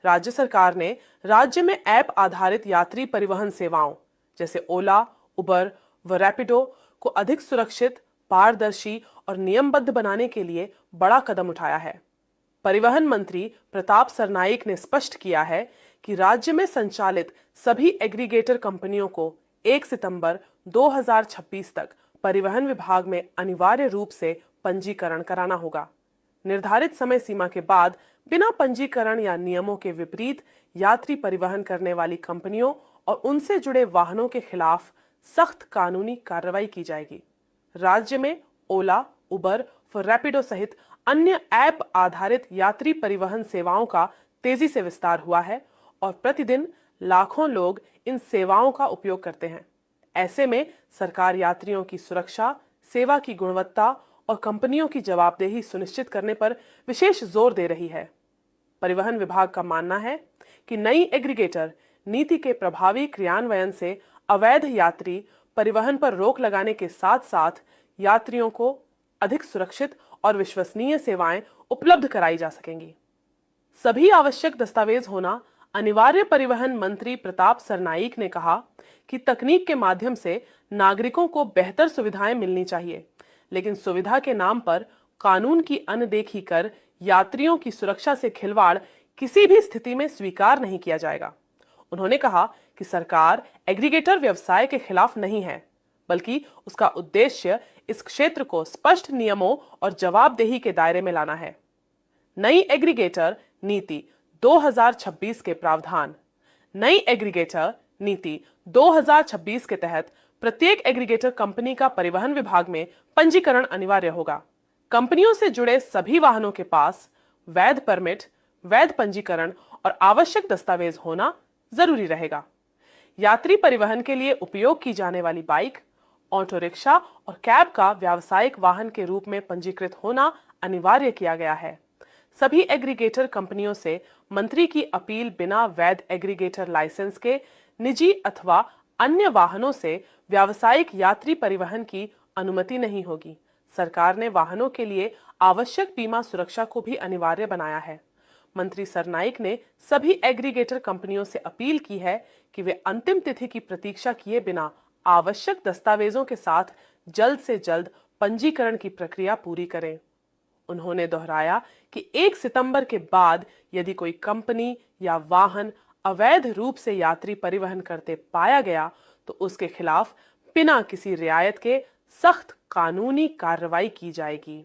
राज्य सरकार ने राज्य में ऐप आधारित यात्री परिवहन सेवाओं जैसे ओला, उबर व रैपिडो को अधिक सुरक्षित, पारदर्शी और नियमबद्ध बनाने के लिए बड़ा कदम उठाया है। परिवहन मंत्री प्रताप सरनाईक ने स्पष्ट किया है कि राज्य में संचालित सभी एग्रीगेटर कंपनियों को 1 सितंबर 2026 तक परिवहन विभाग में अनिवार्य रूप से पंजीकरण कराना होगा। निर्धारित समय सीमा के बाद बिना पंजीकरण या नियमों के विपरीत यात्री परिवहन करने वाली कंपनियों और उनसे जुड़े वाहनों के खिलाफ सख्त कानूनी कार्रवाई की जाएगी। राज्य में ओला, उबर व रैपिडो सहित अन्य ऐप आधारित यात्री परिवहन सेवाओं का तेजी से विस्तार हुआ है और प्रतिदिन लाखों लोग इन सेवाओं का उपयोग करते हैं। ऐसे में सरकार यात्रियों की सुरक्षा, सेवा की गुणवत्ता और कंपनियों की जवाबदेही सुनिश्चित करने पर विशेष जोर दे रही है। परिवहन विभाग का मानना है कि नई एग्रीगेटर नीति के प्रभावी क्रियान्वयन से अवैध यात्री परिवहन पर रोक लगाने के साथ साथ यात्रियों को अधिक सुरक्षित और विश्वसनीय सेवाएं उपलब्ध कराई जा सकेंगी। सभी आवश्यक दस्तावेज होना अनिवार्य। परिवहन मंत्री प्रताप सरनाईक ने कहा कि तकनीक के माध्यम से नागरिकों को बेहतर सुविधाएं मिलनी चाहिए, लेकिन सुविधा के नाम पर कानून की अनदेखी कर यात्रियों की सुरक्षा से खिलवाड़ किसी भी स्थिति में स्वीकार नहीं किया जाएगा। उन्होंने कहा कि सरकार एग्रीगेटर व्यवसाय के खिलाफ नहीं है, बल्कि उसका उद्देश्य इस क्षेत्र को स्पष्ट नियमों और जवाबदेही के दायरे में लाना है। नई एग्रीगेटर नीति 2026 के प्रावधान। नई एग्रीगेटर नीति 2026 के तहत प्रत्येक एग्रीगेटर कंपनी का परिवहन विभाग में पंजीकरण अनिवार्य होगा। कंपनियों से जुड़े सभी वाहनों के पास वैध परमिट, वैध पंजीकरण और आवश्यक दस्तावेज होना जरूरी रहेगा। यात्री परिवहन के लिए उपयोग की जाने वाली बाइक, ऑटो रिक्शा और कैब का व्यावसायिक वाहन के रूप में पंजीकृत होना अनिवार्य किया गया है। सभी एग्रीगेटर कंपनियों से मंत्री की अपील बिना वैध एग्रीगेटर लाइसेंस के निजी अथवा अन्य वाहनों से व्यावसायिक यात्री परिवहन की अनुमति नहीं होगी। सरकार ने वाहनों के लिए आवश्यक बीमा सुरक्षा को भी अनिवार्य बनाया है। मंत्री सरनाईक ने सभी एग्रीगेटर कंपनियों से अपील की है कि वे अंतिम तिथि की प्रतीक्षा किए बिना आवश्यक दस्तावेजों के साथ जल्द से जल्द पंजीकरण की प्रक्रिया पूरी करें। उन्होंने दोहराया कि 1 सितंबर के बाद यदि कोई कंपनी या वाहन अवैध रूप से यात्री परिवहन करते पाया गया तो उसके खिलाफ बिना किसी रियायत के सख्त कानूनी कार्रवाई की जाएगी।